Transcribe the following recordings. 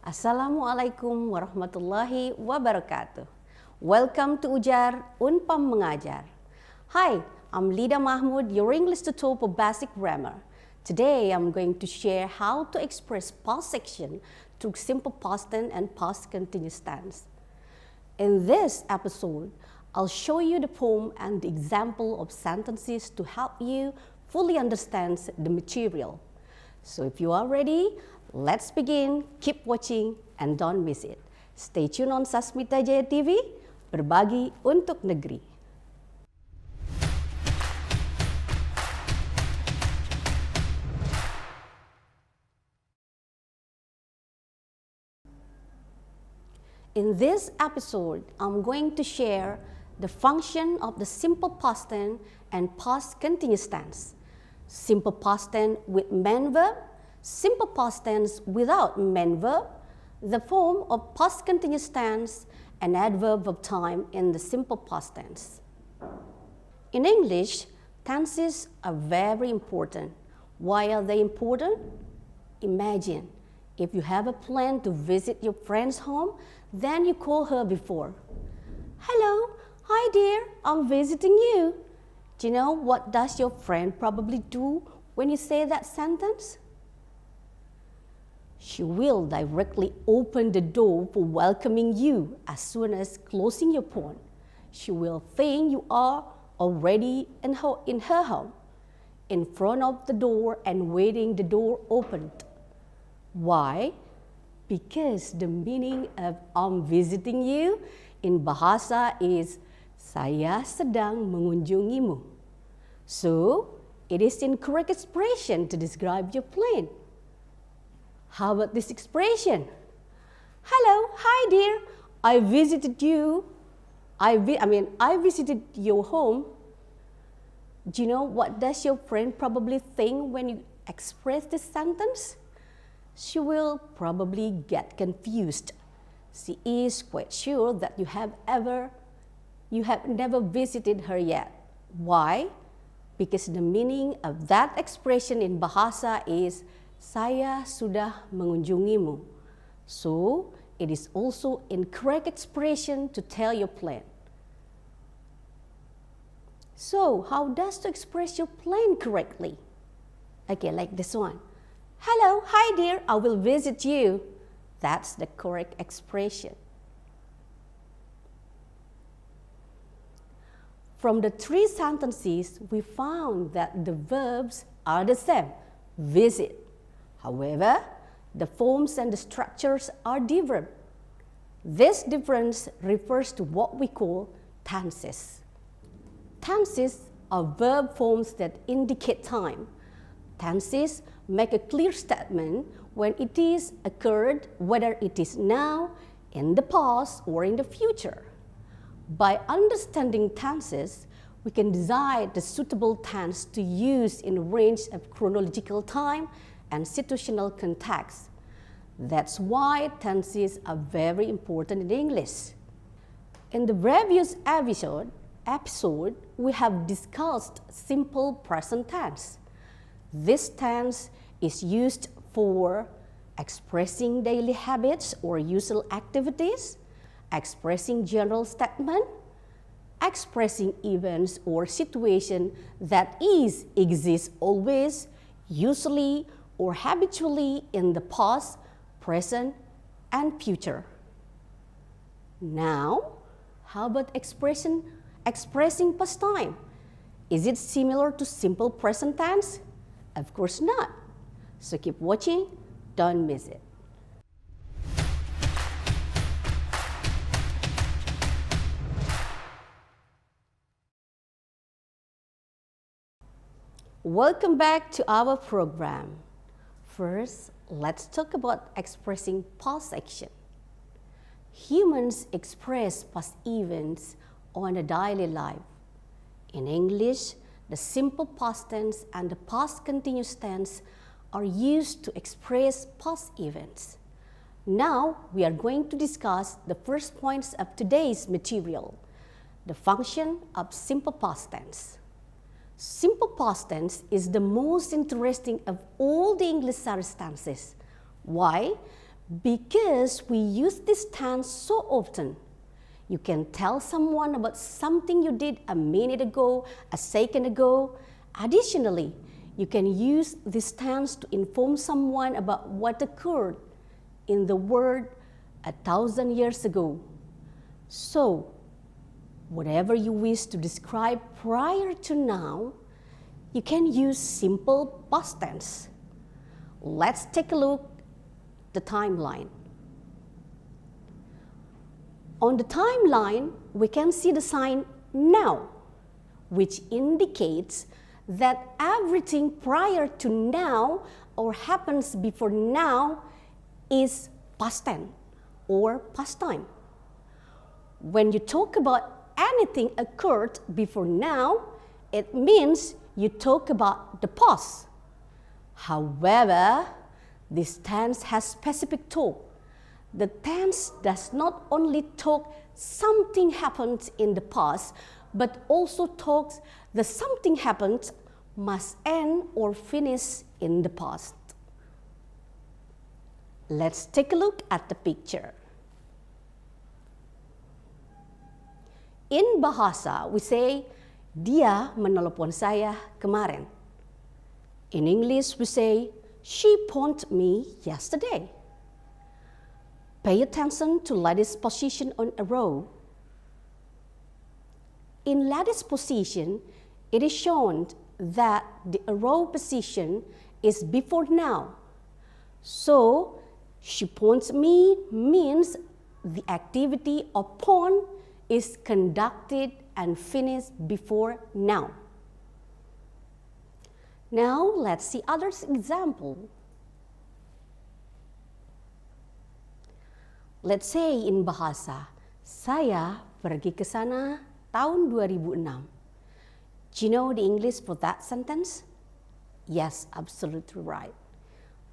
Assalamualaikum warahmatullahi wabarakatuh. Welcome to Ujar, Unpam Mengajar. Hi, I'm Lida Mahmud, your English tutor for basic grammar. Today, I'm going to share how to express past action through simple past tense and past continuous tense. In this episode, I'll show you the poem and the example of sentences to help you fully understand the material. So if you are ready, let's begin. Keep watching and don't miss it. Stay tuned on Sasmita Jaya TV, berbagi untuk negeri. In this episode, I'm going to share the function of the simple past tense and past continuous tense. Simple past tense with main verb, simple past tense without main verb, the form of past continuous tense, and adverb of time in the simple past tense. In English, tenses are very important. Why are they important? Imagine if you have a plan to visit your friend's home, then you call her before. Hello, hi dear, I'm visiting you. Do you know what does your friend probably do when you say that sentence? She will directly open the door for welcoming you as soon as closing your phone. She will think you are already in her home, in front of the door and waiting the door opened. Why? Because the meaning of I'm visiting you in Bahasa is saya sedang mengunjungimu. So, it is the incorrect expression to describe your plan. How about this expression? Hello, hi dear, I visited you. I visited your home. Do you know what does your friend probably think when you express this sentence? She will probably get confused. She is quite sure that you have never visited her yet. Why? Because the meaning of that expression in Bahasa is saya sudah mengunjungimu. So, it is also incorrect expression to tell your plan. So, how does to express your plan correctly? Okay, like this one. Hello, hi dear, I will visit you. That's the correct expression. From the three sentences, we found that the verbs are the same, visit. However, the forms and the structures are different. This difference refers to what we call tenses. Tenses are verb forms that indicate time. Tenses make a clear statement when it is occurred, whether it is now, in the past, or in the future. By understanding tenses, we can decide the suitable tense to use in a range of chronological time and situational context. That's why tenses are very important in English. In the previous episode, we have discussed simple present tense. This tense is used for expressing daily habits or usual activities, expressing general statement, expressing events or situation that exists always, usually, or habitually in the past, present, and future. Now, how about expressing past time? Is it similar to simple present tense? Of course not. So keep watching, don't miss it. Welcome back to our program. First, let's talk about expressing past action. Humans express past events on a daily life. In English, the simple past tense and the past continuous tense are used to express past events. Now, we are going to discuss the first points of today's material, the function of simple past tense. Simple past tense is the most interesting of all the English series tenses. Why? Because we use this tense so often, you can tell someone about something you did a minute ago, a second ago. Additionally, you can use this tense to inform someone about what occurred in the world 1,000 years ago. So, whatever you wish to describe prior to now, you can use simple past tense. Let's take a look at the timeline. On the timeline, we can see the sign now, which indicates that everything prior to now or happens before now is past tense or past time. When you talk about anything occurred before now, it means you talk about the past. However, this tense has specific talk. The tense does not only talk something happened in the past, but also talks the something happened must end or finish in the past. Let's take a look at the picture. In bahasa, we say, dia menelepon saya kemarin. In English, we say, she phoned me yesterday. Pay attention to lady's position on a row. In lady's position, it is shown that the row position is before now. So, she phones me means the activity of phone is conducted and finished before now. Now, let's see other example. Let's say in bahasa, saya pergi ke sana tahun 2006. Do you know the English for that sentence? Yes, absolutely right.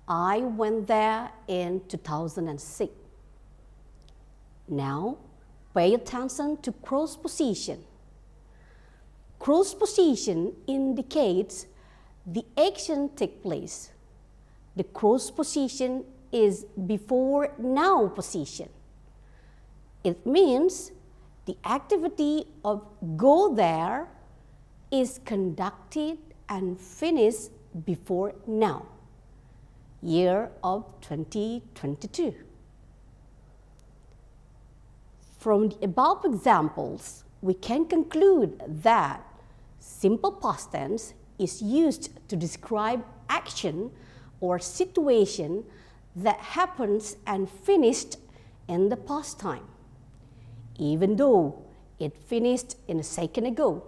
I went there in 2006. Now, pay attention to cross position. Cross position indicates the action takes place. The cross position is before now position. It means the activity of go there is conducted and finished before now, year of 2022. From the above examples, we can conclude that simple past tense is used to describe action or situation that happens and finished in the past time, even though it finished in a second ago.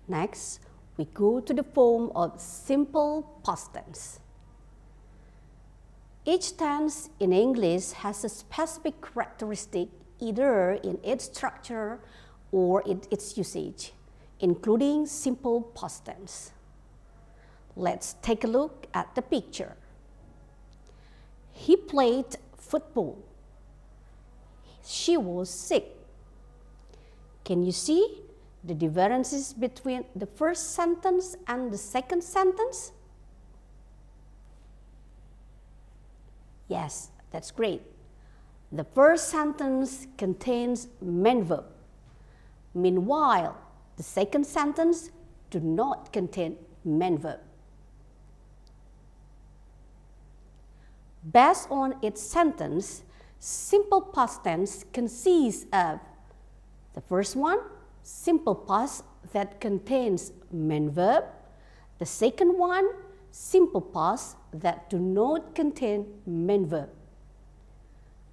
Next, we go to the form of simple past tense. Each tense in English has a specific characteristic either in its structure or in its usage, including simple past tense. Let's take a look at the picture. He played football. She was sick. Can you see the differences between the first sentence and the second sentence? Yes, that's great. The first sentence contains main verb. Meanwhile, the second sentence do not contain main verb. Based on its sentence, simple past tense consists of the first one, simple past that contains main verb. The second one, simple past that do not contain main verb.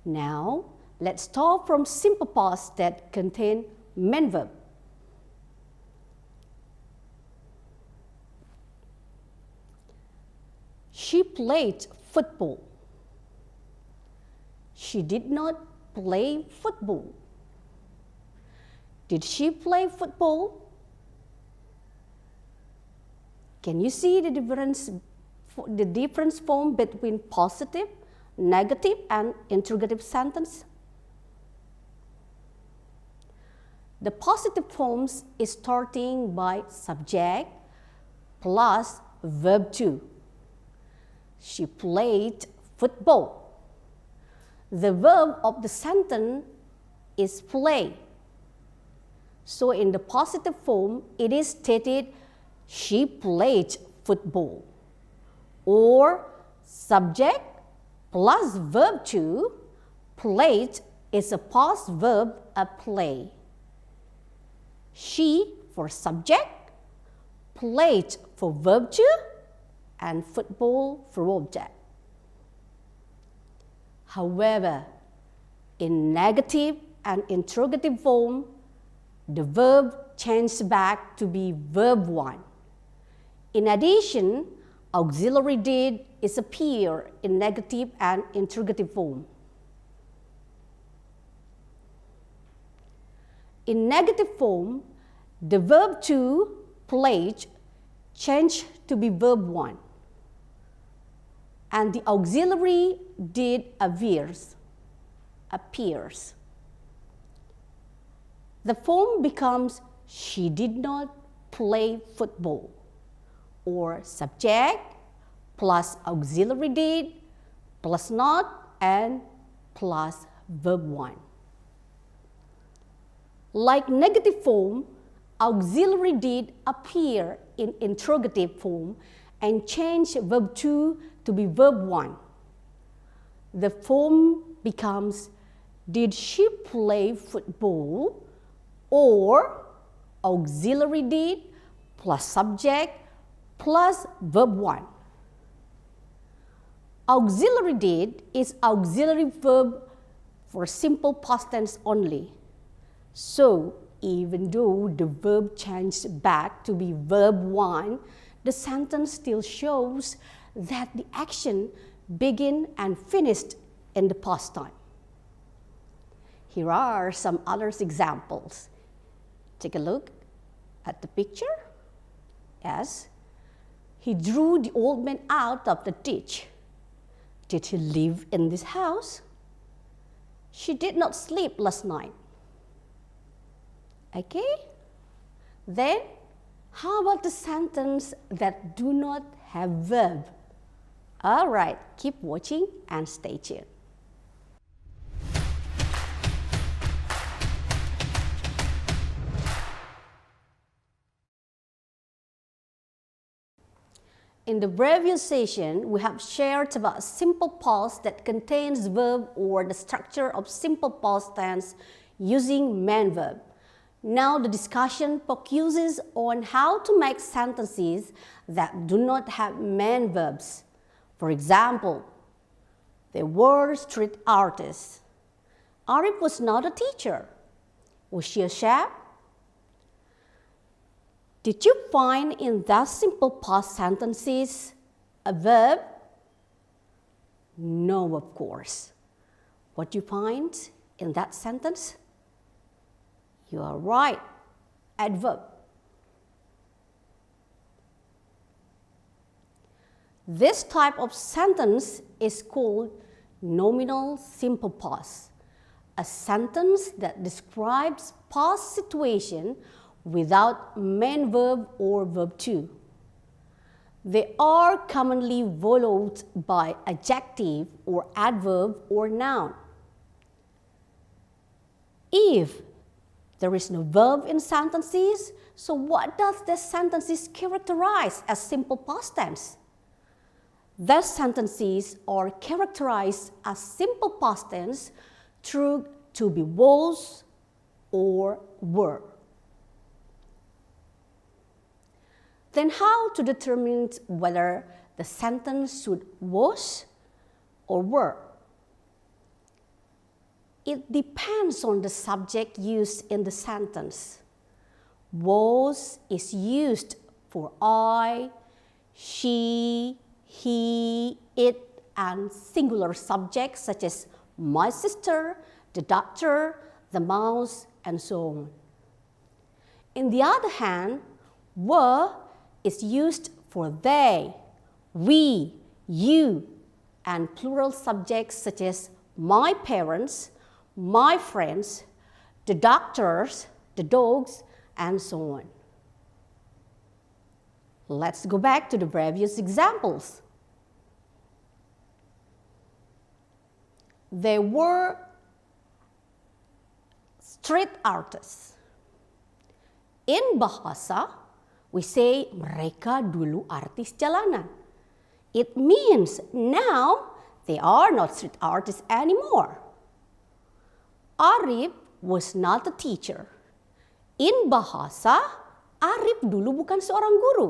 Now, let's start from simple past that contain main verb. She played football. She did not play football. Did she play football? Can you see the difference form between positive, negative, and interrogative sentence? The positive forms is starting by subject plus verb to. She played football. The verb of the sentence is play. So in the positive form, it is stated, she played football. Or subject plus verb to, played is a past verb, a play. She for subject, played for verb to, and football for object. However, in negative and interrogative form, the verb changed back to be verb 1. In addition, auxiliary did is appear in negative and interrogative form. In negative form, the verb to, played, changed to be verb 1. And the auxiliary did appears. The form becomes, she did not play football, or subject plus auxiliary did plus not and plus verb 1. Like negative form, auxiliary did appear in interrogative form and change verb 2 to be verb 1. The form becomes, did she play football, or auxiliary did plus subject plus verb 1. Auxiliary did is auxiliary verb for simple past tense only. So, even though the verb changed back to be verb 1, the sentence still shows that the action began and finished in the past time. Here are some other examples. Take a look at the picture. Yes, he drew the old man out of the ditch. Did he live in this house? She did not sleep last night. Okay? Then, how about the sentence that do not have verb? All right, keep watching and stay tuned. In the previous session, we have shared about simple past that contains verb or the structure of simple past tense using main verb. Now the discussion focuses on how to make sentences that do not have main verbs. For example, they were street artists. Arif was not a teacher. Was she a chef? Did you find in that simple past sentences a verb? No, of course. What do you find in that sentence? You are right, adverb. This type of sentence is called nominal simple past, a sentence that describes past situation without main verb or verb to. They are commonly followed by adjective or adverb or noun. If there is no verb in sentences, so what does the sentences characterize as simple past tense? The sentences are characterized as simple past tense through to be was or were. Then how to determine whether the sentence should was or were? It depends on the subject used in the sentence. Was is used for I, she, he, it, and singular subjects such as my sister, the doctor, the mouse, and so on. On the other hand, were is used for they, we, you, and plural subjects such as my parents, my friends, the doctors, the dogs, and so on. Let's go back to the previous examples. they were street artists. In bahasa, we say mereka dulu artis jalanan. It means now they are not street artists anymore. Arif was not a teacher. In bahasa, Arif dulu bukan seorang guru.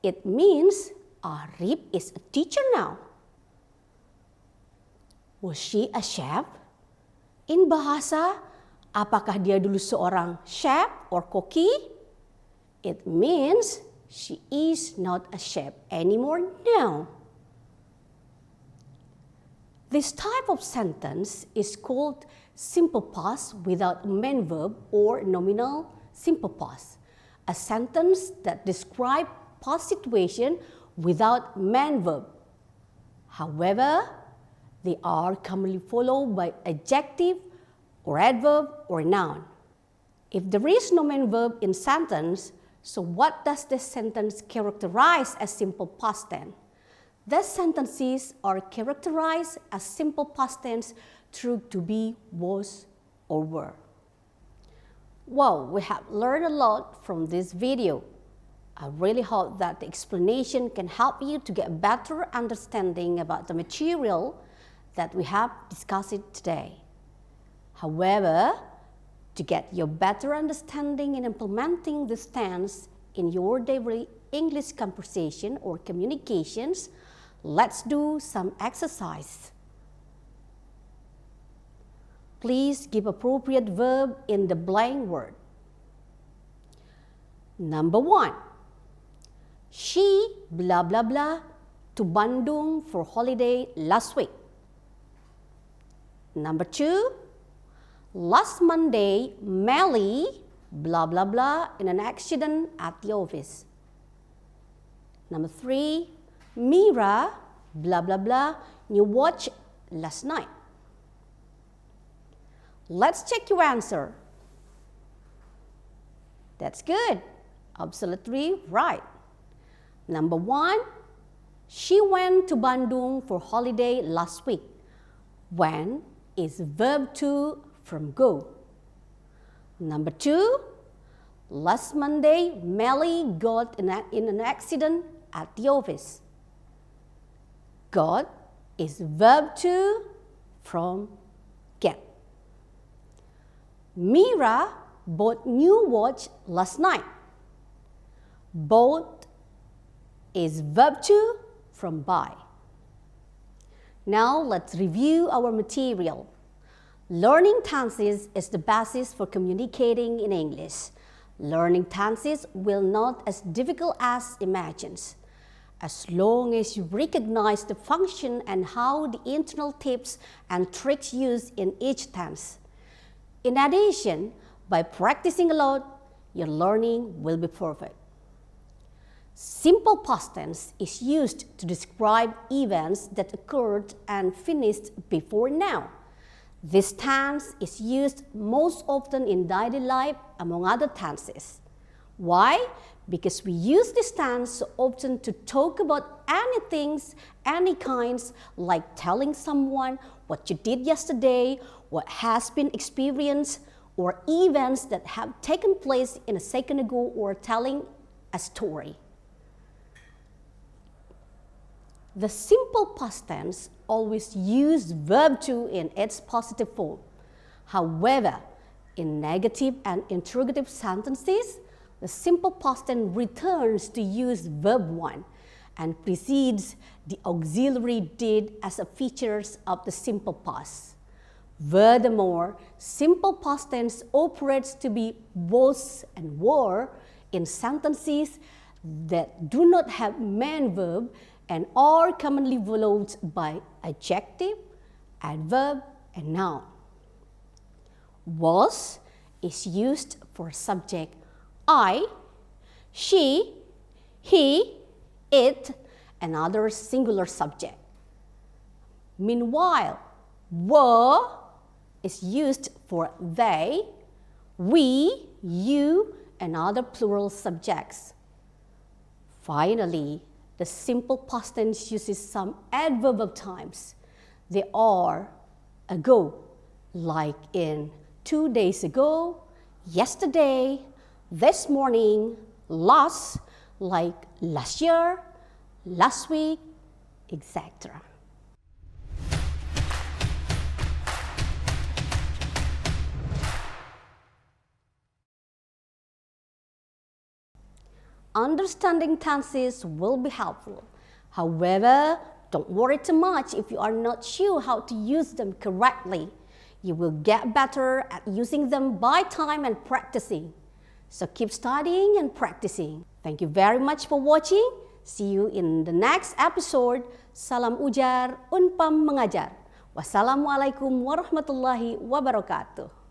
It means Arif is a teacher now. Was she a chef? In bahasa, apakah dia dulu seorang chef or koki? It means she is not a chef anymore now. This type of sentence is called simple past without main verb or nominal simple past, a sentence that describes past situation without main verb. However, they are commonly followed by adjective or adverb or noun. If there is no main verb in sentence, so what does this sentence characterize as simple past tense? These sentences are characterized as simple past tense through to be, was, or were. Well, we have learned a lot from this video. I really hope that the explanation can help you to get a better understanding about the material that we have discussed today. However, to get your better understanding in implementing this tense in your daily English conversation or communications, let's do some exercise. Please give appropriate verb in the blank word. Number 1. She blah blah blah to Bandung for holiday last week. Number 2. Last Monday, Melly blah blah blah in an accident at the office. Number 3. Mira blah blah blah new watch last night. Let's check your answer. That's good. Absolutely right. Number 1. She went to Bandung for holiday last week. When is verb 2 from go. Number 2. Last Monday, Melly got in an accident at the office. Got is verb 2 from get. Mira bought new watch last night. Bought is verb 2 from buy. Now let's review our material. Learning tenses is the basis for communicating in English. Learning tenses will not as difficult as imagines, as long as you recognize the function and how the internal tips and tricks used in each tense. In addition, by practicing a lot, your learning will be perfect. Simple past tense is used to describe events that occurred and finished before now. This tense is used most often in daily life among other tenses. Why? Because we use this tense so often to talk about anything, any kinds, like telling someone what you did yesterday, what has been experienced, or events that have taken place in a second ago, or telling a story. The simple past tense always use verb 2 in its positive form. However, in negative and interrogative sentences, the simple past tense returns to use verb 1 and precedes the auxiliary did as a features of the simple past. Furthermore, simple past tense operates to be was and were in sentences that do not have main verb and are commonly followed by adjective, adverb, and noun. Was is used for subject I, she, he, it, and other singular subject. Meanwhile, were is used for they, we, you, and other plural subjects. Finally, the simple past tense uses some adverb of times. They are ago, like in 2 days ago, yesterday, this morning, last, like last year, last week, etc. Understanding tenses will be helpful. However, don't worry too much if you are not sure how to use them correctly. You will get better at using them by time and practicing. So keep studying and practicing. Thank you very much for watching. See you in the next episode. Salam Ujar, Unpam Mengajar. Wassalamualaikum warahmatullahi wabarakatuh.